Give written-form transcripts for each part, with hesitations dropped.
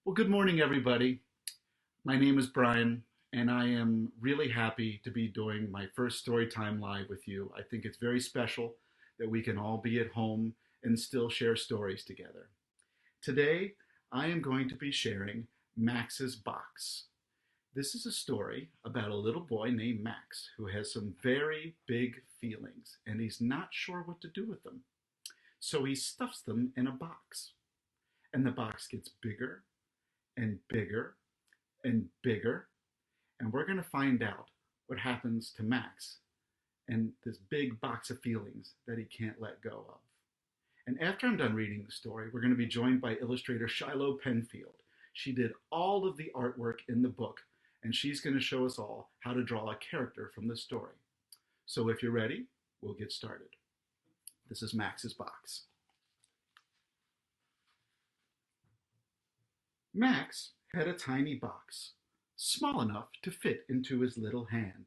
Well, good morning, everybody. My name is Brian, and I am really happy to be doing my first story time live with you. I think it's very special that we can all be at home and still share stories together. Today, I am going to be sharing Max's Box. This is a story about a little boy named Max who has some very big feelings, and he's not sure what to do with them. So he stuffs them in a box, and the box gets bigger and bigger and bigger, and we're going to find out what happens to Max and this big box of feelings that he can't let go of. And after I'm done reading the story, we're going to be joined by illustrator Shiloh Penfield. She did all of the artwork in the book, and she's going to show us all how to draw a character from the story. So if you're ready, we'll get started. This is Max's Box. Max had a tiny box, small enough to fit into his little hand.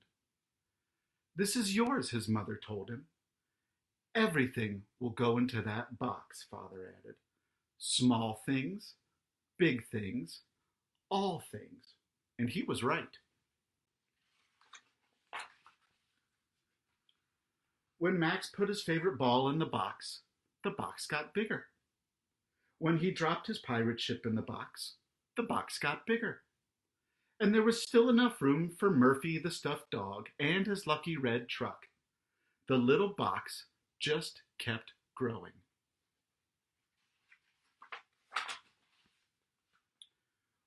"This is yours," his mother told him. "Everything will go into that box," Father added. "Small things, big things, all things." And he was right. When Max put his favorite ball in the box got bigger. When he dropped his pirate ship in the box got bigger. And there was still enough room for Murphy the stuffed dog and his lucky red truck. The little box just kept growing.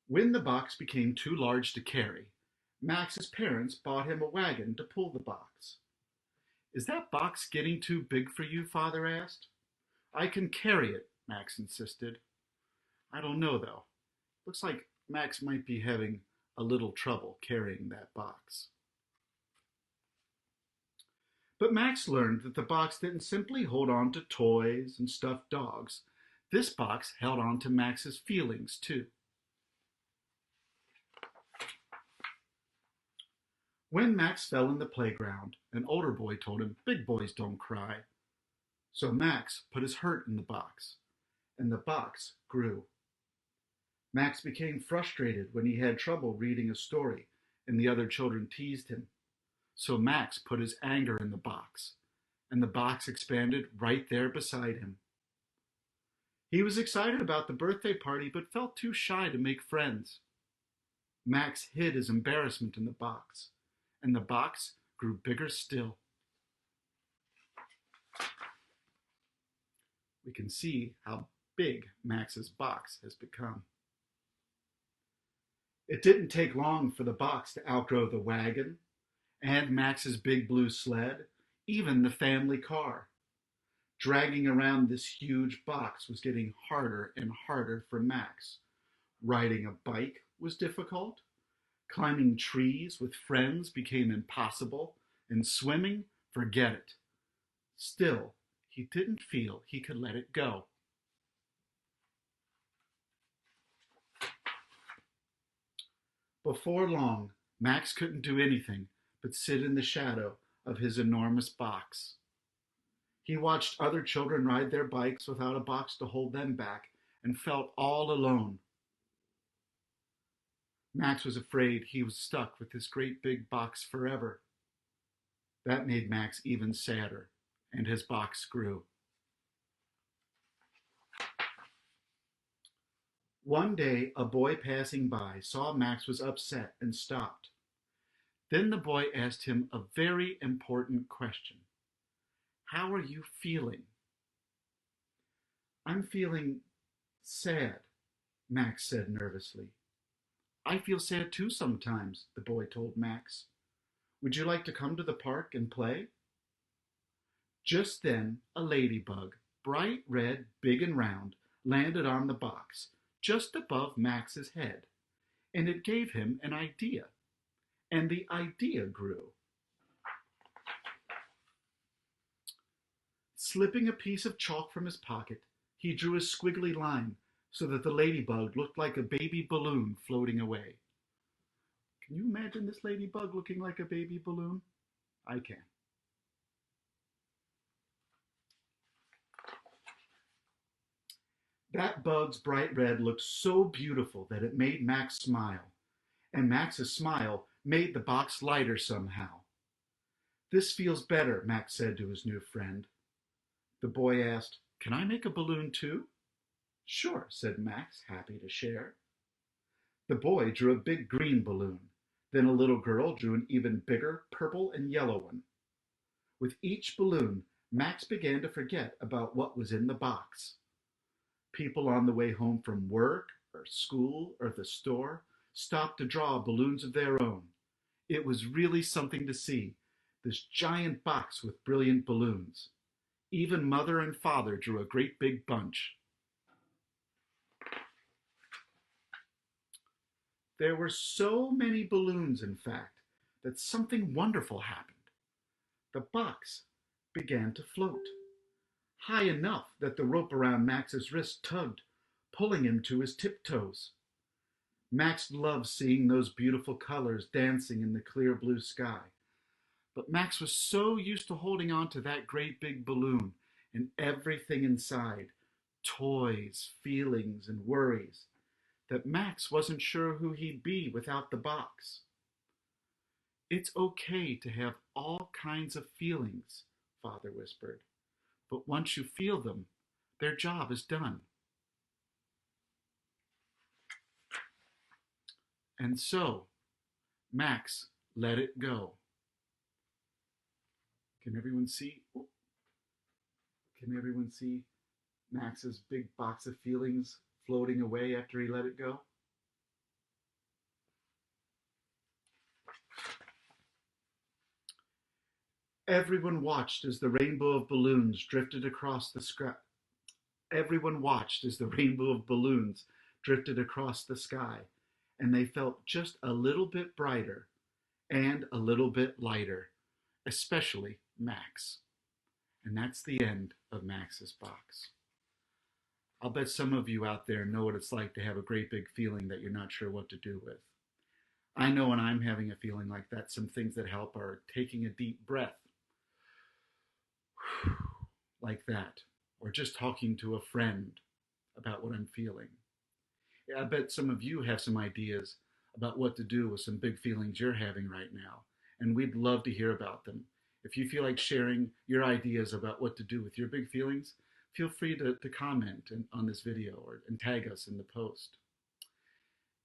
When the box became too large to carry, Max's parents bought him a wagon to pull the box. "Is that box getting too big for you?" Father asked. "I can carry it," Max insisted. "I don't know, though. Looks like Max might be having a little trouble carrying that box." But Max learned that the box didn't simply hold on to toys and stuffed dogs. This box held on to Max's feelings, too. When Max fell in the playground, an older boy told him big boys don't cry. So Max put his hurt in the box, and the box grew. Max became frustrated when he had trouble reading a story and the other children teased him. So Max put his anger in the box, and the box expanded right there beside him. He was excited about the birthday party but felt too shy to make friends. Max hid his embarrassment in the box, and the box grew bigger still. We can see how big Max's box has become. It didn't take long for the box to outgrow the wagon and Max's big blue sled, even the family car. Dragging around this huge box was getting harder and harder for Max. Riding a bike was difficult. Climbing trees with friends became impossible, and swimming, forget it. Still, he didn't feel he could let it go. Before long, Max couldn't do anything but sit in the shadow of his enormous box. He watched other children ride their bikes without a box to hold them back and felt all alone. Max was afraid he was stuck with this great big box forever. That made Max even sadder, and his box grew. One day, a boy passing by saw Max was upset and stopped. Then the boy asked him a very important question. "How are you feeling?" "I'm feeling sad," Max said nervously. "I feel sad too sometimes," the boy told Max. "Would you like to come to the park and play?" Just then, a ladybug, bright red, big and round, landed on the box, just above Max's head, and it gave him an idea. And the idea grew. Slipping a piece of chalk from his pocket, he drew a squiggly line so that the ladybug looked like a baby balloon floating away. Can you imagine this ladybug looking like a baby balloon? I can. That bug's bright red looked so beautiful that it made Max smile, and Max's smile made the box lighter somehow. This feels better, Max said to his new friend. The boy asked, Can I make a balloon too? Sure, said Max, happy to share. The boy drew a big green balloon. Then a little girl drew an even bigger purple and yellow one. With each balloon, Max began to forget about what was in the box. People on the way home from work or school or the store stopped to draw balloons of their own. It was really something to see, this giant box with brilliant balloons. Even Mother and Father drew a great big bunch. There were so many balloons, in fact, that something wonderful happened. The box began to float, high enough that the rope around Max's wrist tugged, pulling him to his tiptoes. Max loved seeing those beautiful colors dancing in the clear blue sky. But Max was so used to holding on to that great big balloon and everything inside, toys, feelings, and worries, that Max wasn't sure who he'd be without the box. It's okay to have all kinds of feelings, Father whispered, but once you feel them, their job is done. And so, Max let it go. Can everyone see? Can everyone see Max's big box of feelings floating away after he let it go? Everyone watched as the rainbow of balloons drifted across the sky. Everyone watched as the rainbow of balloons drifted across the sky, and they felt just a little bit brighter and a little bit lighter, especially Max. And that's the end of Max's box. I'll bet some of you out there know what it's like to have a great big feeling that you're not sure what to do with. I know when I'm having a feeling like that, some things that help are taking a deep breath, like that, or just talking to a friend about what I'm feeling. I bet some of you have some ideas about what to do with some big feelings you're having right now, and we'd love to hear about them. If you feel like sharing your ideas about what to do with your big feelings, feel free to comment on this video and tag us in the post.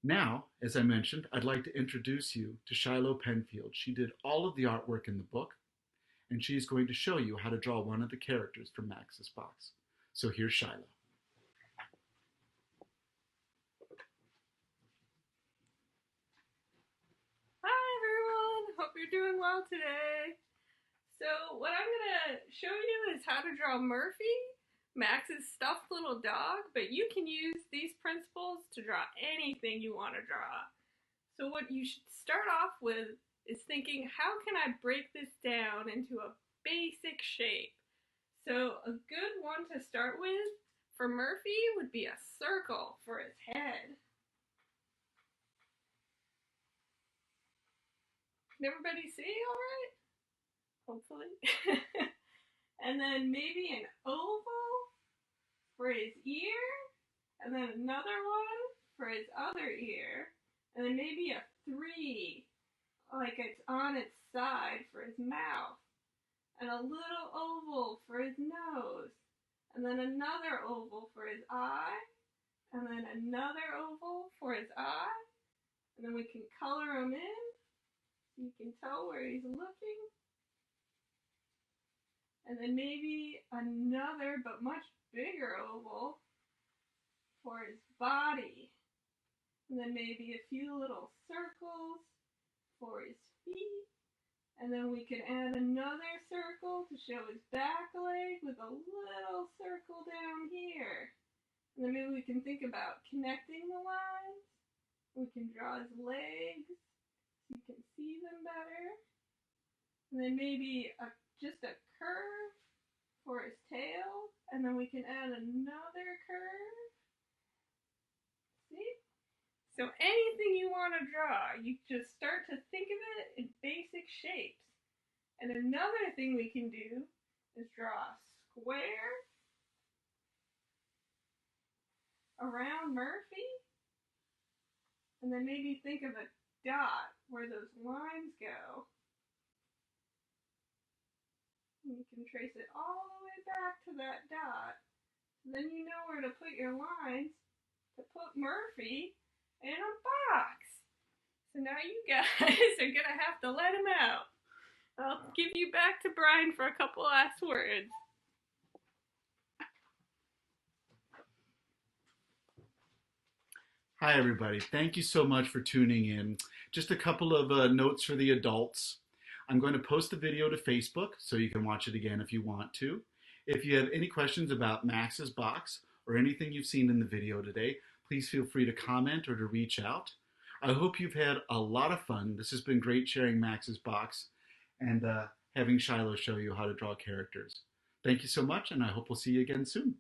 Now, as I mentioned, I'd like to introduce you to Shiloh Penfield. She did all of the artwork in the book, and she's going to show you how to draw one of the characters from Max's box. So here's Shiloh. Hi everyone, hope you're doing well today. So what I'm going to show you is how to draw Murphy, Max's stuffed little dog, but you can use these principles to draw anything you want to draw. So what you should start off with is thinking, how can I break this down into a basic shape? So a good one to start with for Murphy would be a circle for his head. Can everybody see all right? Hopefully. And then maybe an oval for his ear, and then another one for his other ear, and then maybe a 3, like it's on its side for his mouth, and a little oval for his nose, and then another oval for his eye, and then another oval for his eye, and then we can color him in so you can tell where he's looking. And then maybe another but much bigger oval for his body. And then maybe a few little circles for his feet. And then we could add another circle to show his back leg with a little circle down here. And then maybe we can think about connecting the lines. We can draw his legs so you can see them better. And then maybe just a curve for his tail, and then we can add another curve. See? So anything you want to draw, you just start to think of it in basic shapes. And another thing we can do is draw a square, around Murphy. And then maybe think of a dot where those lines go. And you can trace it all the way back to that dot. Then you know where to put your lines to put Murphy in a box. So now you guys are going to have to let him out. I'll give you back to Brian for a couple last words. Hi, everybody. Thank you so much for tuning in. Just a couple of notes for the adults. I'm going to post the video to Facebook so you can watch it again if you want to. If you have any questions about Max's box or anything you've seen in the video today, please feel free to comment or to reach out. I hope you've had a lot of fun. This has been great sharing Max's box and having Shiloh show you how to draw characters. Thank you so much, and I hope we'll see you again soon.